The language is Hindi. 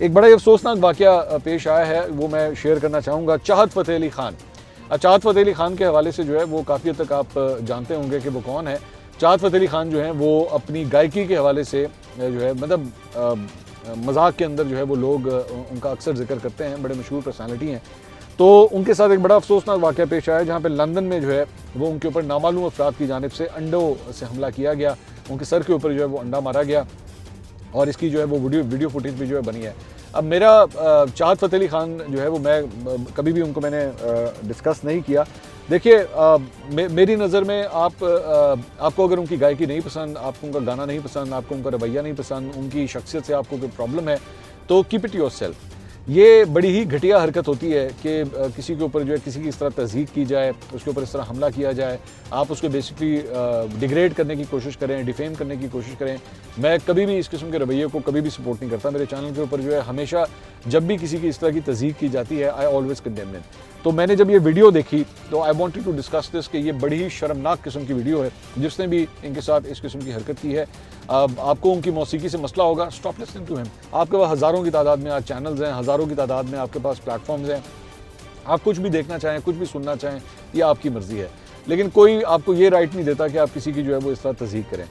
एक बड़ा ही अफसोसनाक वाक़या पेश आया है, वो मैं शेयर करना चाहूँगा। चाहत फ़तेह अली ख़ान, चाहत फ़तेह अली ख़ान के हवाले से जो है वो काफ़ी हद तक आप जानते होंगे कि वो कौन है। चाहत फ़तेह अली ख़ान जो हैं वो अपनी गायकी के हवाले से जो है मतलब मज़ाक के अंदर जो है वो लोग उनका अक्सर ज़िक्र करते हैं, बड़े मशहूर पर्सनैलिटी हैं। तो उनके साथ एक बड़ा अफसोसनाक वाक़या पेश आया जहाँ पे लंदन में जो है वो उनके ऊपर नामालूम अफराद की जानिब से अंडों से हमला किया गया, उनके सर के ऊपर जो है वो अंडा मारा गया और इसकी जो है वो वीडियो फुटेज भी जो है बनी है। अब मेरा चाहत फ़तेह अली ख़ान जो है वो मैं कभी भी उनको मैंने डिस्कस नहीं किया। देखिए मेरी नज़र में आपको अगर उनकी गायकी नहीं पसंद, आपको उनका गाना नहीं पसंद, आपको उनका रवैया नहीं पसंद, उनकी शख्सियत से आपको कोई प्रॉब्लम है, तो कीप इट योरसेल्फ। ये बड़ी ही घटिया हरकत होती है कि किसी के ऊपर जो है किसी की इस तरह तज़हीक की जाए, उसके ऊपर इस तरह हमला किया जाए, आप उसको बेसिकली डिग्रेड करने की कोशिश करें, डिफेम करने की कोशिश करें। मैं कभी भी इस किस्म के रवैये को कभी भी सपोर्ट नहीं करता। मेरे चैनल के ऊपर जो है हमेशा जब भी किसी की इस तरह की तज़हीक की जाती है, आई ऑलवेज़ कंडेम इट। तो मैंने जब ये वीडियो देखी तो I wanted to discuss this कि ये बड़ी ही शर्मनाक किस्म की वीडियो है। जिसने भी इनके साथ इस किस्म की हरकत की है, आपको उनकी मौसीकी से मसला होगा, स्टॉप लिसनिंग टू हिम। आपके पास हज़ारों की तादाद में आज चैनल्स हैं, हज़ारों की तादाद में आपके पास प्लेटफॉर्म्स हैं। आप कुछ भी देखना चाहें, कुछ भी सुनना चाहें, ये आपकी मर्ज़ी है, लेकिन कोई आपको ये राइट नहीं देता कि आप किसी की जो है वो इस तरह तज़हीक करें।